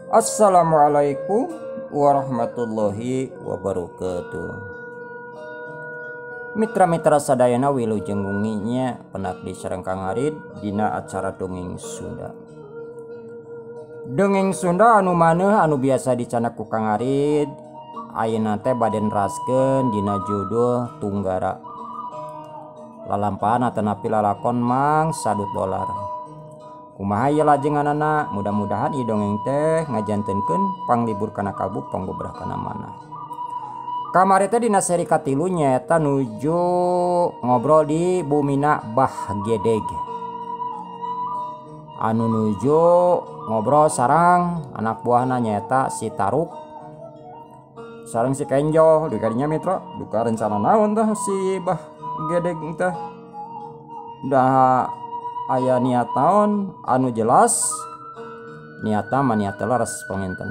Assalamualaikum warahmatullahi wabarakatuh. Mitra-mitra sadayana wilujeng gunginya penak di Sarengkang Arid dina acara dongeng Sunda. Dongeng Sunda anu maneh anu biasa dicanak ku Kang Arid ayeuna teh bade neraskeun dina judul Tunggara. Lalampahan atanapi lalakon Mang Sadut Dolar. Kumaha ieu lajenganana, mudah-mudahan ieu dongeng teh ngajantenkeun panglibur kana kalbu pangbebrah kana mana. Kamari teh dina seri katilu nyaeta nuju ngobrol di bumina Bah Gedeg. Anu nuju ngobrol sarang anak buahna nyaeta si Taruk sareng si Kenjo. Dikadinya mitra, duka rencana naon tah si Bah Gedeg teh. Da aya niat naon anu jelas niatna mah niat laras pangenten.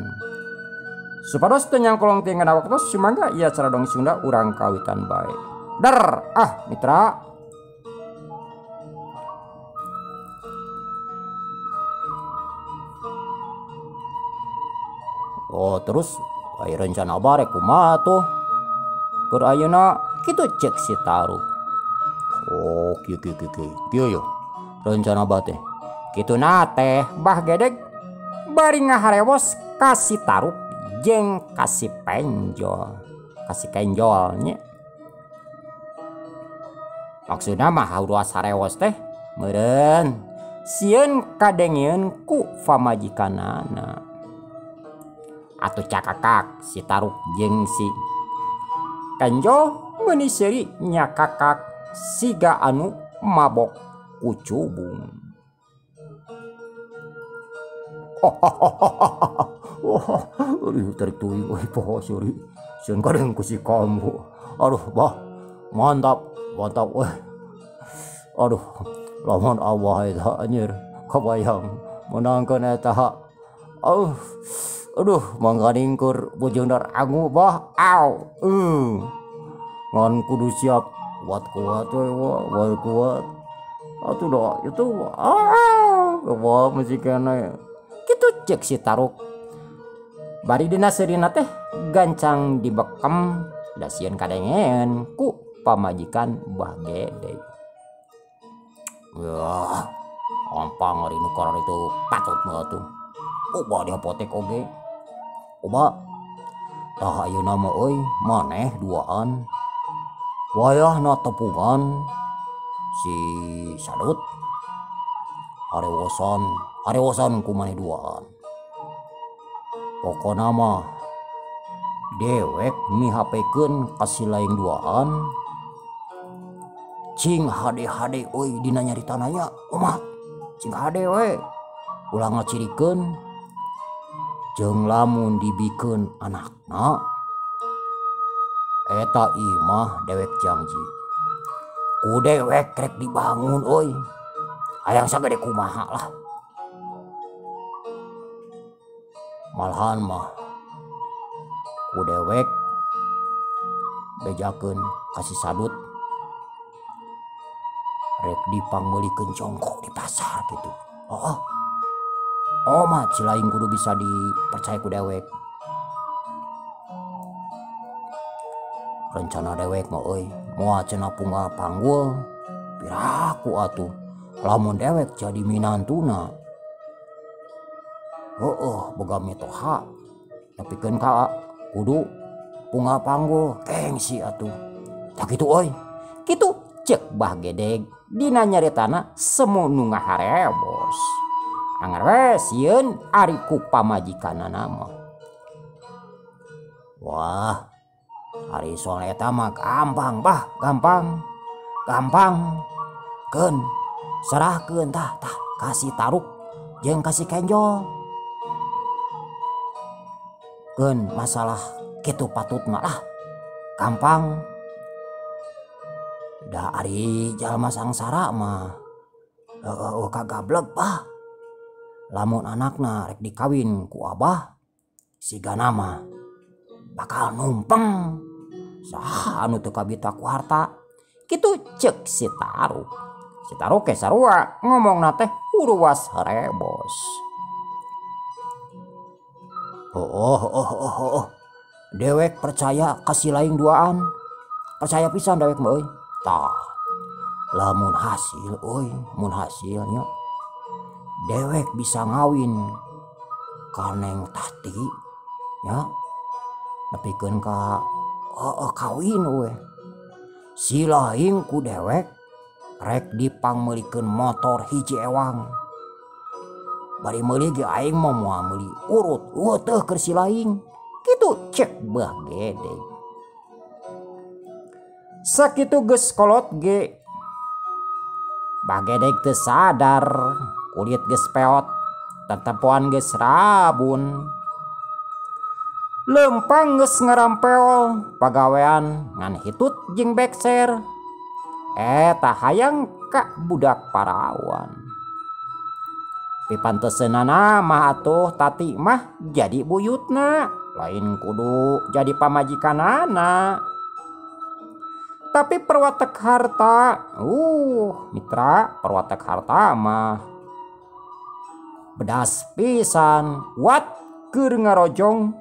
Supados teu nyangkolong teu ngana waktu sumangga ieu acara dongeng Sunda urang kawitan bae. Dar mitra. Oh terus aya rencana bare kumaha tuh? Keur ayeuna kitu cek si Taruk. Oh kieu yo. Rencana bate kitu teh Bah Gedeg bari ngaharewos kasih Taruk jeung kasih Kenjolnya. Maksudna mah haruas harewos teh meureun sieun kadengieun ku pamajikanana atuh cakakak si Taruk jeung si Kenjol meuni seuri nyakakak siga anu mabok kucubung. Aduh tarik tuing poho suri sieun kadeng ku si kamu. Aduh Bah mantap aduh lamun Allah eta anjir kabayang menangkeun eta. Aduh mangganingkur bojongna angu Bah. Ngan kudu siap kuat we kuat. Atuh dah itu wah masih kena kitu cek si Taruk. Bari dina seurina teh gancang dibekem da sieun kadengen ku pamajikan Bah Gedeg. Wah ampang ari nu karor itu patut mah atuh. Oba di apotek oge. Oba tah ayeuna mah euy maneh duaan. Wayahna tepungan si Sadut harewosan ku maneh duaan. Pokona mah dewek mihapekeun ka si laing duaan cing hade-hade euy dina nyaritana nya umat cing hade we ulah ngacirikeun jeung lamun dibikeun anakna eta imah dewek janji ku dewek rek dibangun euy hayang sagede kumaha lah. Malahan mah ku dewek bejakeun ka si Sadut rek dipangmeulikeun jongkok di pasar gitu. Mah cilaing kudu bisa dipercaya ku dewek. Rencana dewek mah euy moal cenah pungal panggul piraku atuh lamun dewek jadi minantuna. Boga mitoha nepikeun ka kudu pungal panggul gengsi atuh. Tah kitu euy kitu cek Bah Gedeg dina nyaritana semu nu ngahareos. Anggar we sieun ari ku pamajikanana mah. Wah hari soal eta mah gampang Bah gampang keun serahkeun tah kasih Taruk jeung kasih Kenjol. Keun masalah kitu patut mah lah gampang. Da ari jalma sangsara mah kagablek Bah. Lamun anakna rek dikawin ku abah sigana mah bakal numpeng saha anu teu kabita ku harta. Kitu cek si Taruk. Si Taruk ke sarua ngomongna teh uruwas harebos. Oh. Dewek percaya kasih lain duaan. Percaya pisan dewek mah euy. Tah. Lamun hasil euy, mun hasilnya dewek bisa ngawin ka Neng Tati nya. Nepikeun ka kawin we. Si laing ku dewek rek dipangmeulikeun motor hiji ewang. Bari meuli ge aing mah moal meuli urut teuh keur si laing. Kitu cek Bah Gedeg. Sakitu geus kolot ge Bah Gedeg teu sadar kulit geus peot, tetepoan geus rabun. Lempang geus ngarampel pagawean ngan hitut jeung bekser. Eta hayang ka budak parawan. Pipanteseunana mah atuh Tati mah jadi buyutna, lain kudu jadi pamajikanana. Tapi perwatek harta, mitra perwatek harta mah bedas pisan, wat keur ngarojong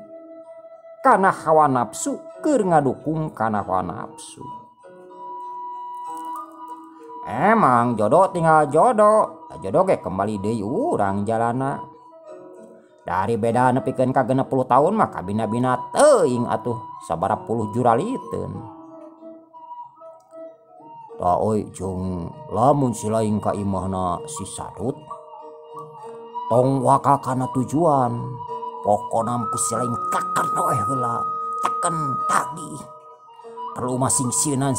kana hawa nafsu, keur ngadukung kana hawa nafsu. Emang jodoh tinggal jodoh, jodoh ge kembali deui urang jalana. Dari beda nepikeun ka 60 tahun mah kabina-bina teuing atuh sabaraha puluh juraliteun. Tah euy jeung lamun si laing ka imahna si Sadut tong wakal kana tujuan. Pokona ku si laing teken we heula, teken tagih. Perlu mah sing-sienan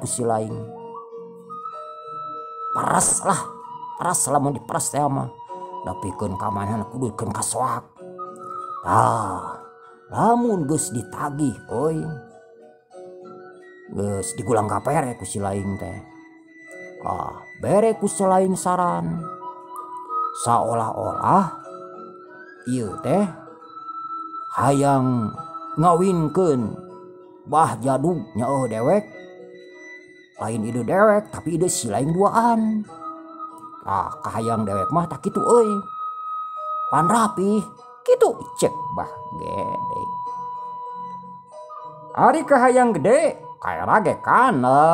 ku si laing. Paras lamun diperas teh mah nepikeun ka manehna kudukeun kasoak. Tah lamun geus ditagih euy geus digulang kapere ku si laing teh. Bere ku si laing saran saolah-olah ieu teh hayang ngawinkeun Bah Jaduk nya dewek. Lain ide dewek tapi ide si laing duaan. Kahayang dewek mah tak kitu euy. Pan rapi kitu cek Bah Gedeg. Ari kahayang gede kaera ge kana.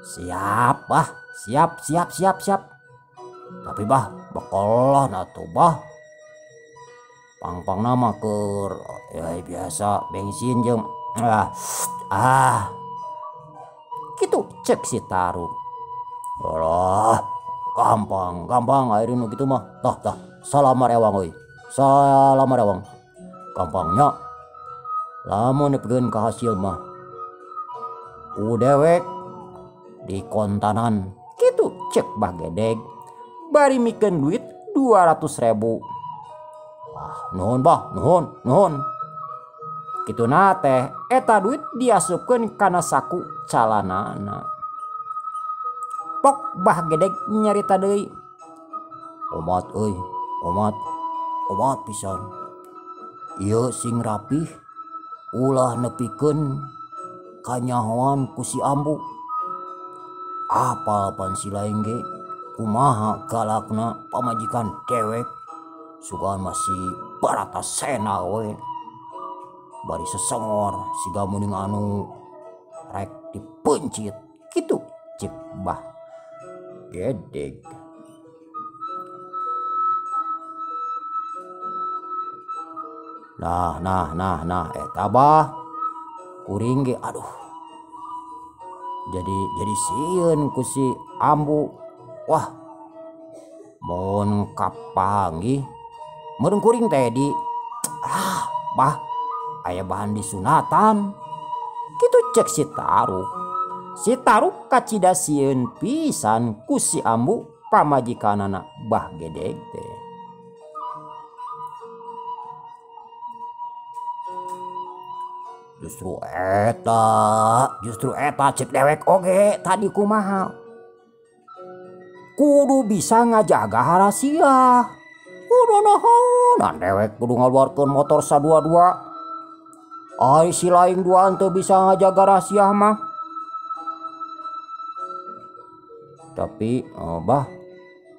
Siap Bah, siap. Tapi Bah bekolan atuh Bah. Pang-pangna mah keur ya biasa bensin jeung kitu cek si Taruk. Alah gampang ayeuna kitu mah. Tah salamar ewang euy. Salamar ewang. Gampangnya lamun nepikeun ka hasil mah ku dewek di kontanan. Kitu cek Bah Gedeg. Bari mikeun duit 200.000. Nuhun Bah, nuhun. Kituna teh eta duit diasupkeun kana saku calanana. Pok Bah Gedeg nyarita deui. Omat euy, omat pisan. Ieu sing rapih ulah nepikeun kanyahoan ku si Ambu. Apal pan si laing ge kumaha galakna pamajikan dewek sugan masih baratasena we. Bari sesengor siga muning anu rek dipencit. Kitu cek Bah Gedeg. Nah eta Bah kuring ge aduh jadi sieun ku si Ambu. Wah mun kapanggih meureun kuring teh di Bah aya bahan disunatan. Kitu cek si Taruk. Si Taruk kacida sieun pisan ku si Ambu pamajikanana Bah Gedeg teh. Justru eta cek dewek oge tadi kumaha. Kudu bisa ngajaga rahasia. Kudu naon dewek kudu ngaluarkeun motor sadua-dua. Ai si laing duaan teu bisa ngajaga rahasia mah. Tapi Bah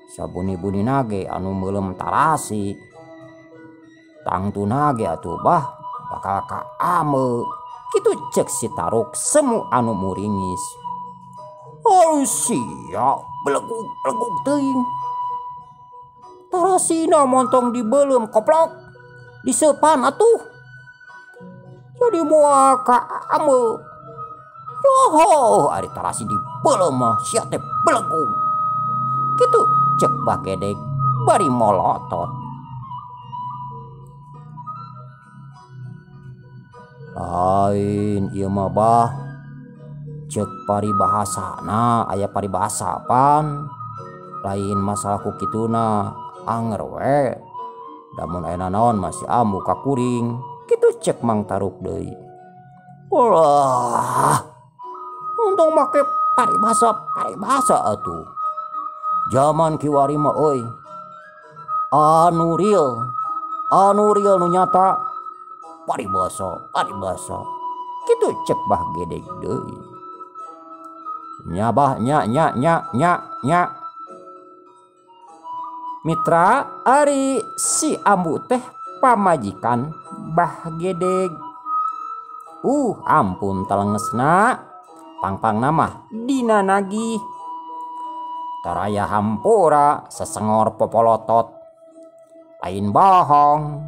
sabuni-buni nage anu melem tarasi tangtu nage atuh bah bakal kaame kitu cek si Taruk semu anu muringis. Oh sia beleguk teuing tarasina montong dibelem koplok disepan atuh jadi moal kaame. Yoho ari tarasi dibelem mah sia teh beleguk kitu cek Bah Gedeg bari molotot. Lain ieu mah bah cek paribahasana aya paribahasa pan lain masalah ku kituna anger we damun aya naon masih ambu ka kuring kitu cek Mang Taruk deui. Wah untung make paribahasa atuh zaman kiwari mah euy anu real nu nyata paribahasa kitu cek Bah Gedeg deui. Nya bah nya mitra ari si ambu teh pamajikan Bah Gedeg. Ampun talengesna pangpang nama dina nagih taraya hampura sesengor popolotot lain bohong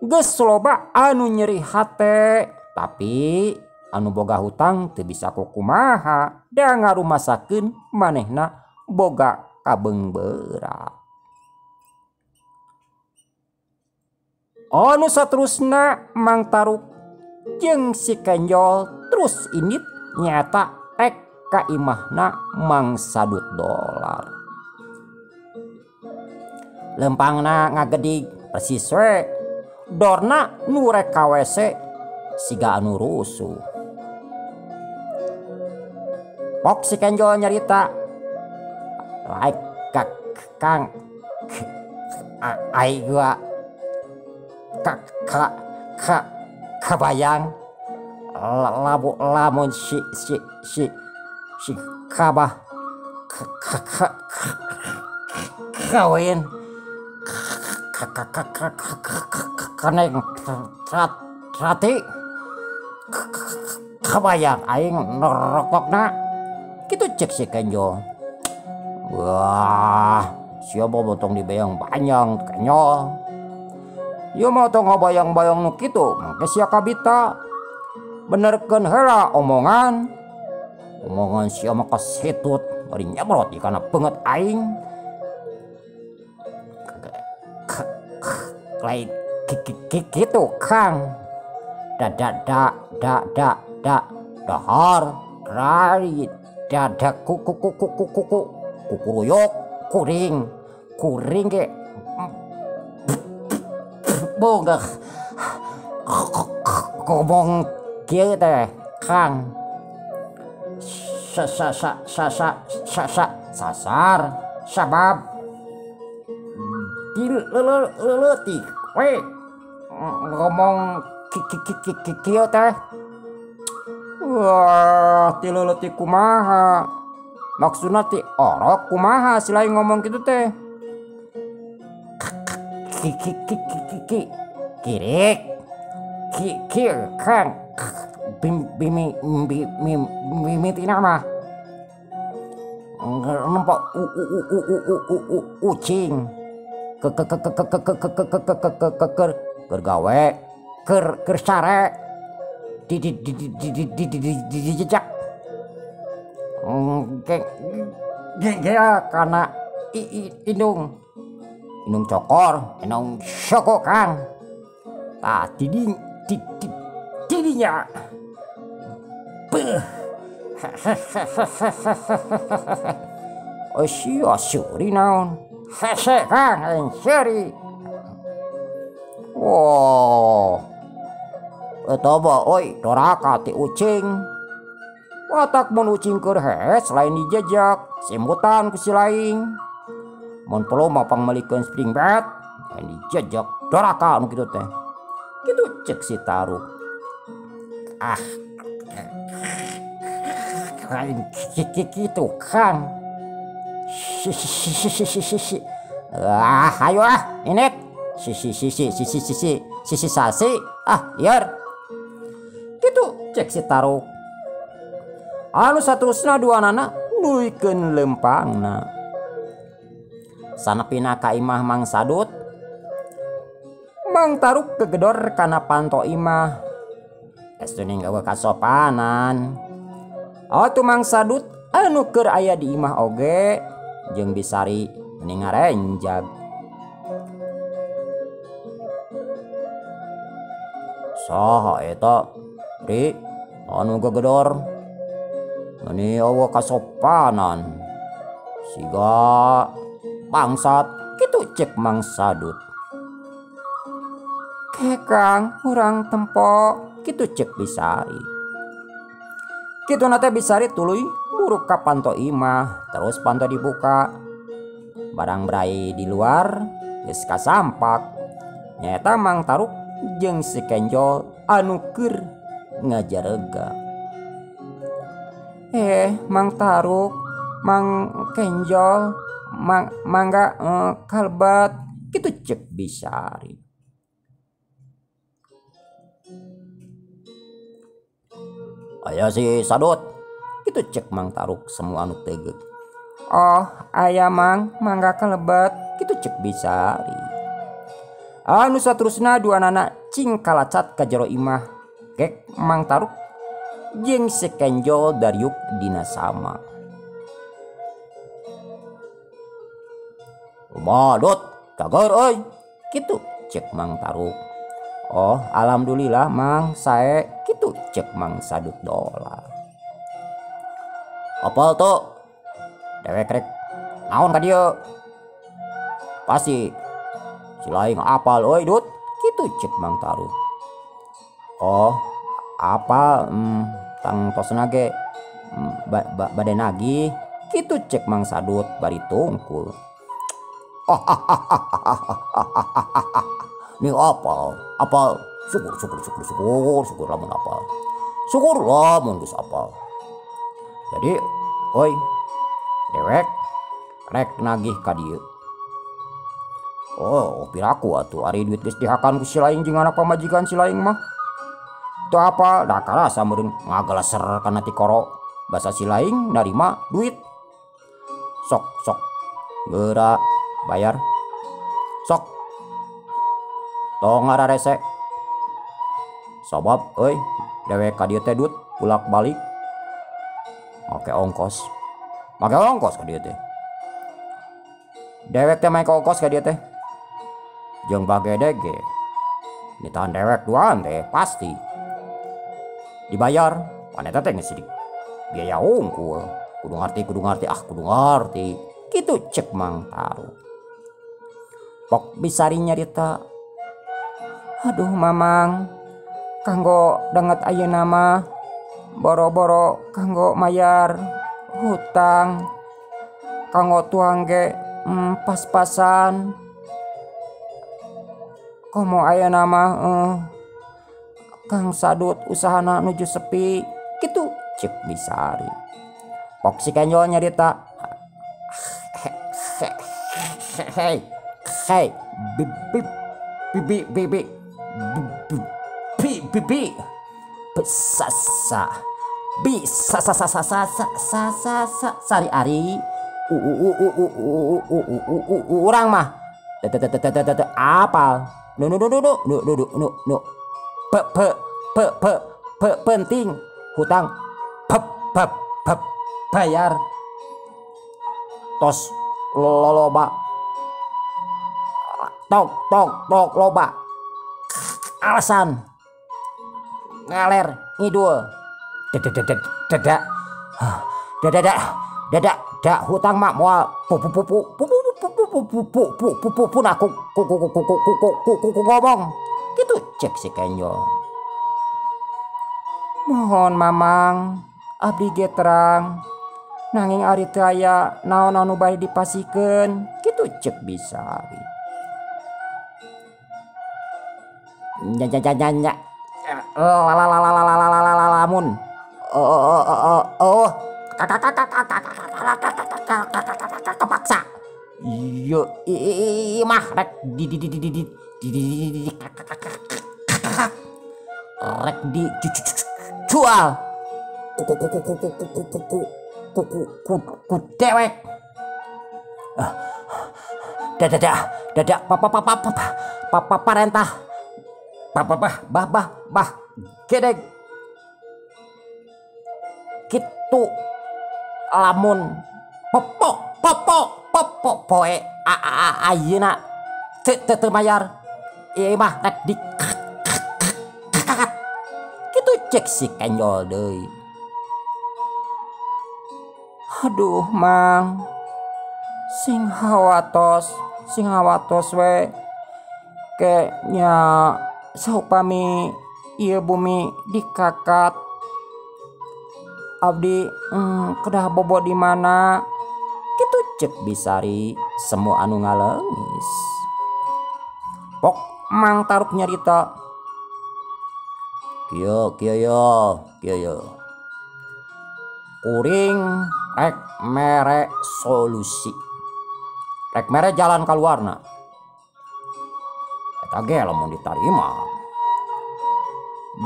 geus loba anu nyeri hate tapi anu boga hutang teu bisa kumaha da ngarumasakeun manehna boga kabeungbeura. Anu saterusna Mang Taruk jeung si Kenjol terus init nyata rek ka imahna Mang Sadut Dolar. Lempangna ngagedig persis we dorna nu rek ka WC siga anu rusuh. Pok si Kenjol nyarita laik Kang ai gua kabayang lamun si kabah kawin kaneng rati kabayang aing rokokna kitu cek si Kenjol. Wah siapa botong dibayang banyak Kenjol ieu mah tong ngabayang-bayang nu kitu mangke sia kabita benerkeun heula omongan sia mah kasitut bari nyabrot di kana beungeut aing lain kitu Kang dahar rai dada kukuruyuk kuring ge boga ngomong kieu teh Kang sasar sabab dileutik we ngomong kieu teh. Wah dileutik kumaha maksudna ti orok kumaha selain ngomong kitu teh. Kirik Kang mimitina mah nempo ucing keur gawe keur sare di jejak gea kana indung cokor indung syoko Kang tah didinya beuh sia suri naon hese Kang aing suri. Wow eta mah oi doraka ti ucing watak mun ucing keur hees lain dijejak simbutan ku si laing mun perlu mah pangmalikeun spring bed lain dijejak doraka anu kitu teh kitu cek si Taruk. Lain kitu Kang Ayo ini sasi yer gitu cek si Taruk. Anu saterusna dua nana nuikeun lempangna. Sanepina ka imah Mang Sadut, Mang Taruk kegedor kana panto imah. Estuning gawe kasopanan. Atuh Mang Sadut anu keur aya di imah oge jeung Bisari mending ngarenjag. Saha eta Ri anu gegedor meni awa kasopanan siga bangsat kitu cek Mang Sadut. Kekang urang tempo kitu cek Bisari. Kitu nate Bisari tuluy buruk ka panto imah terus panto dibuka. Barang brai di luar geus kasampak nyaeta Mang Taruk jeung si Kenjol anu keur ngajarega. Mang Taruk, Mang Kenjol, mangga kalbat kitu cek Bisari. Aya si Sadut kitu cek Mang Taruk semua anu tegeg. Oh aya Mang, mangga kalbat kitu cek Bisari. Anu saterusna dua nana cing kalacat ka jero imah kek Mang Taruk jeung si Kenjol dariuk dina sama. Badut kagar euy kitu cek Mang Taruk. Oh alhamdulillah Mang sae kitu cek Mang Sadut dolar. Apal tuh dewek rek naon ka dieu? Pasti si laing apal euy Dut kitu cek Mang Taruk. Oh apa tang tosna ge bade nagih kitu cek Mang Sadut bari tungkul. Nih apal syukur lamun apal. Syukur lamun geus apal. Jadi oi dewek rek nagih ka dieu. Oh piraku atuh ari duit geus dihakan ku si laing jeung anak pamajikan si laing mah. Teu apa da karasa meureun ngageleser kana ti koro basa si laing narima duit. Sok geura bayar. Sok tong ngararese. Sabab euy dewek ka dieu teh Dut bulak-balik make ongkos ka dieu teh. Dewek teh make ongkos ka dieu teh. Jeung bagede ge ditahan dewek duaan teh pasti dibayar. Paneta teh geus biaya unggul. Kudu ngarti kitu cek Mang Taruk. Pok Bisari nyarita, aduh Mamang kanggo danget ayeuna mah boro-boro kanggo mayar hutang, kanggo tuang ge pas-pasan. Komo ayeuna mah Kang Sadut usahana nuju sepi kitu cek Bisari. Pok si Kenjol nyarita, hei bibi bisa sari ari urang mah apal nu penting hutang bayar tos loba tok loba alasan ngaler ngidul dadak hutang mak moal pun aku ngomong gitu cek si Kenjol. Mohon Mamang abdi ge terang nanging ari teu aya naon anu bari dipasikeun kitu cek Bisari. Lamun kepaksa. Yo mah rek rek di jual ku dewek. Dadak parentah bah gedeg gitu lamun poe ayeuna teu mayar ieu mah rek di kitu cek si kenjol deui. Aduh mang sing hawatos we ke nya saupami ieu bumi dikakat abdi kedah bobo di mana kitu cek Bisari semua anu ngaleungis. Pok mang taruk nyarita kieu kuring rek mere solusi, rek mere jalan kaluarna eta ge lamun ditarima.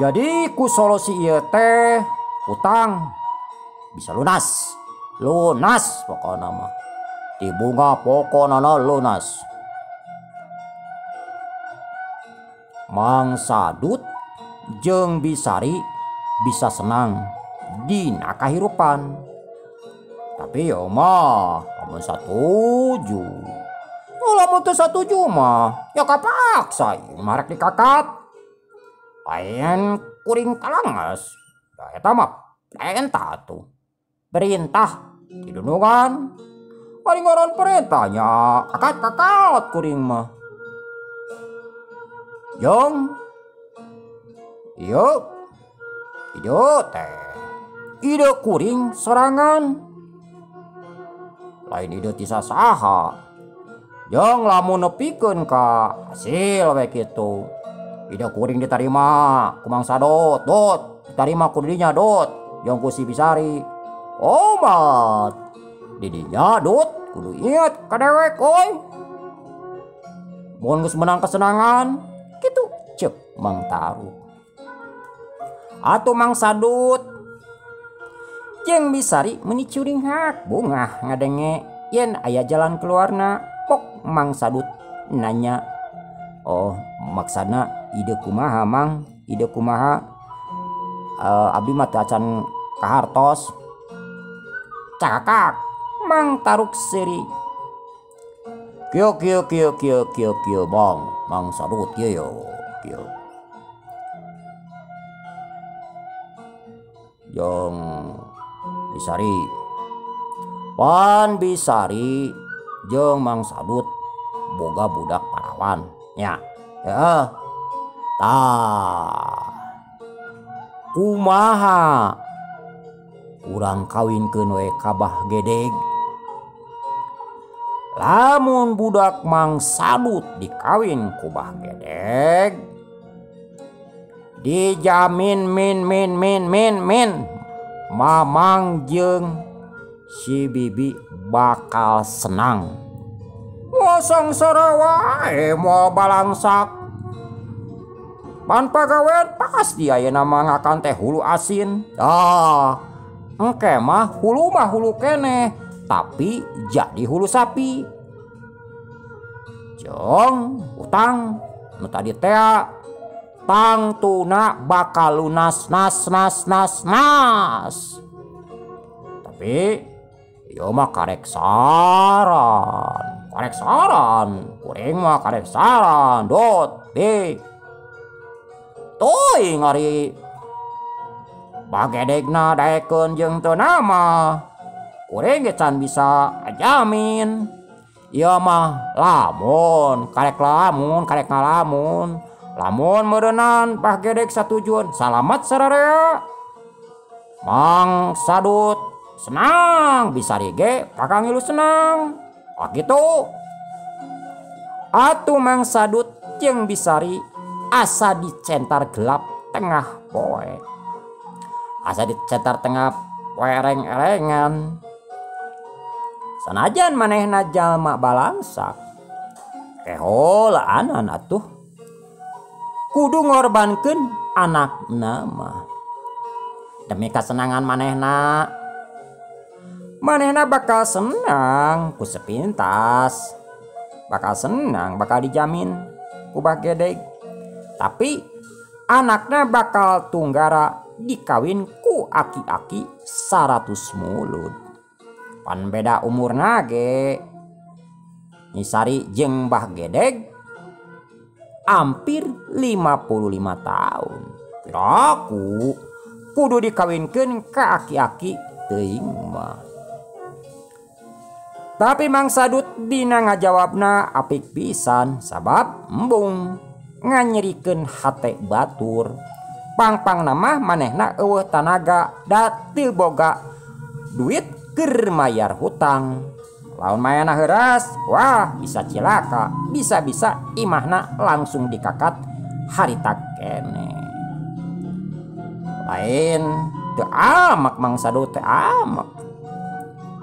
Jadi ku solusi ieu teh utang bisa lunas pokokna mah di bunga pokokna lunas. Mang Sadut jeung Bisari bisa senang dina kahirupan, tapi ya mah lamun satuju. Lamun teu satuju mah ya kapaksa mah rek dikakat. Lain kuring kalangas. Da eta mah perintah tuh. Perintah didunungan. Paling ngaran perintahnya kakat kuring mah. Jong yuk teh ide kuring sorangan lain ide tisa saha. Jong lamun nepikeun ka hasil we kitu ide kuring ditarima ku Mang Sadut ditarima ku didinya Dut jong ku si Bisari obat didinya Dut kudu inget ka dewek koy mun geus menang kesenangan kitu cep Mang Taruk. Atuh Mang Sadut jeung Bisari meuni curing hak bungah ngadenge yen aya jalan keluarna. Pok Mang Sadut nanya, oh maksana ide kumaha Mang, ide kumaha? Abdi mah teu acan kahartos. Cakak Mang Taruk seuri. Kieu Mang Sadut kieu. Jong Bisari pan Bisari jeung Mang Sadut boga budak parawan nya kumaha urang kawinkeun we kabah gedeg. Lamun budak Mang Sadut dikawin ku Bah Gedeg dijamin min mamang jeung si bibi bakal senang. Sangsara wae moal balangsak. Pan pagawean pasti ayeuna mah ngakan teh hulu asin. Engke mah hulu keneh, tapi jadi hulu sapi. Jong utang nu tadi teh tang tuna bakal lunas nas. Tapi ieu mah karek saran kuring mah karek saran Dot di teuing ari Bah Gedegna daekeun jeung teu nama kuring ge can bisa ajamin ieu mah lamun meureunnan Bah Gedeg satujuan salamet sararea Mang Sadut senang Bisari ge pakang ngilu senang. Gitu atuh Mang Sadut jeung Bisari asa dicentar gelap tengah poe. wereng-erengan. Sanajan manehna jalma balangsak, keholaan atuh kudu ngorbankeun anakna mah demi kasenangan manehna. Manehna bakal senang ku sepintas, bakal senang, bakal dijamin ku Bah Gedeg. Tapi anakna bakal tunggara dikawin ku aki-aki 100 mulut. Pan beda umurna ge Nyisari jeung Bah Gedeg hampir 55 tahun. Piraku kudu dikawinkeun ka aki-aki teuing mah. Tapi Mang Sadut dina ngajawabna apik pisan, sabab embung nganyerikeun hate batur. Pang-pangna mah manehna eueuh tanaga da teu boga duit keur mayar hutang. Lamun mayana heuras, wah bisa cilaka, bisa-bisa imahna langsung dikakat harita kene. Lain teu amak Mang Sadut teu amak.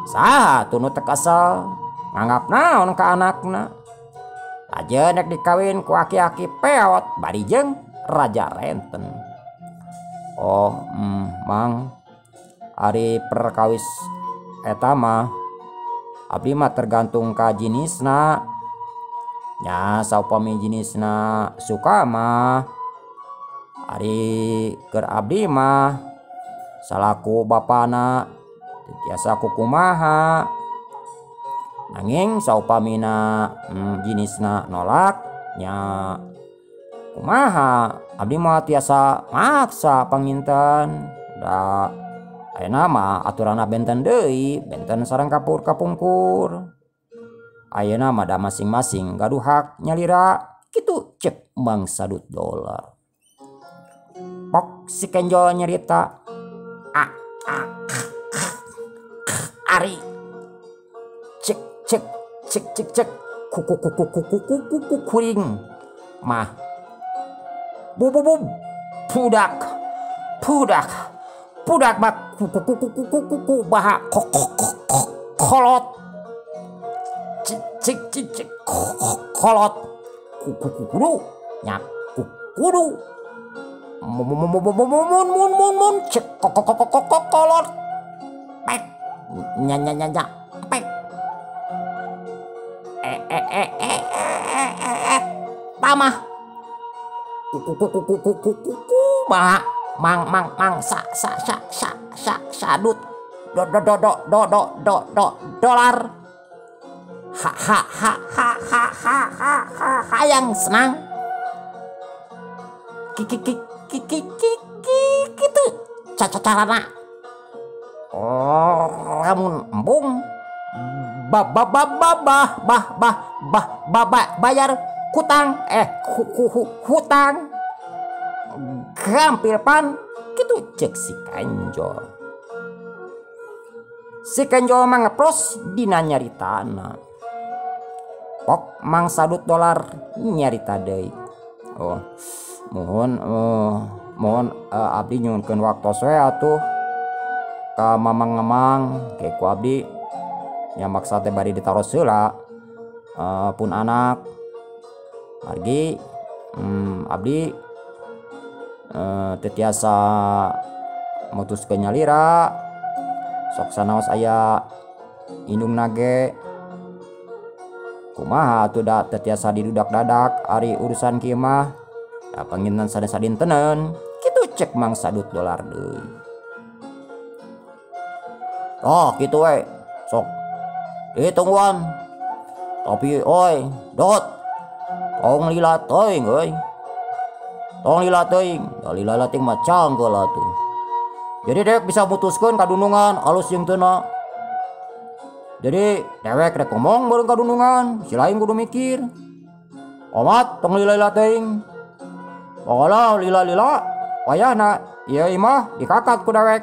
Saha tunu teu kesel nganggap naon ka anakna. Ajeun rek dikawin ku aki-aki peot bari jeung raja renten. Oh, Mang, ari perkawis eta mah abdi mah tergantung ka jinisna. Nya saupami jinisna suka mah ari keur abdi mah salaku bapana tiasa kukumaha. Nanging saupamina jinisna nolak nya kumaha abdi mah tiasa maksa panginten. Da ayeuna mah aturana benten deui, benten sareng kapur-kapungkur. Ayeuna mah da masing-masing gaduh hak nyalira, kitu cek Mang Sadut Dolar. Pok si Kenjol nyerita, ari cek kuku kuring mah bub pudak mah kuku baha kolot cek kolot kudu nya kudu mun cek kolot pek nya pek tamah bah mang sadut dolar hayang senang gitu carana. Oh, lamun embung bayar hutang hutang gampil pan gitu cek si Kenjol. Si Kenjol mah ngepros dina nyaritana. Pok Mang Sadut Dolar nyarita deui. Oh, mohon abdi nyuhunkeun waktos we atuh ka mamang-mamang ke ku abdi nya maksa teh bari ditaros heula pun anak margi abdi teu tiasa mutuskeun nyalira sok sanaos aya indungna ge kumaha atuh da teu tiasa didudak-dadak ari urusan kieu mah da panginten sadinteun kitu cek Mang Sadut Dolar deui. Oh gitu we sok ditungguan tapi oi dot tong lila teuing euy tong lila teuing da lila ting mah canggel atuh. Jadi dewek bisa mutuskeun kadunungan alus jeung teu na. Jadi dewek rek ngomong bareng kadunungan si lain kudu mikir omat tong lila teuing pokona lila wayahna ieu imah dikakat ku dewek.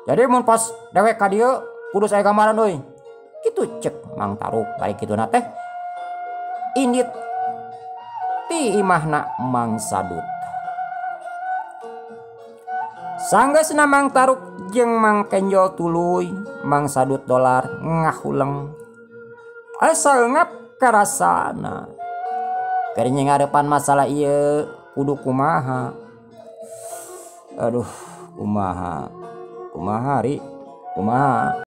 Jadi mun pas dewek ka dieu kudu sae gambaran euy. Kitu cek Mang Taruk. Bari kituna teh indit ti imahna Mang Sadut. Sanggeusna Mang Taruk jeung Mang Kenjol tuluy Mang Sadut dolar ngahuleng asa ngap karasana keur ngarepan masalah ieu kudu kumaha. Aduh kumaha ri kumaha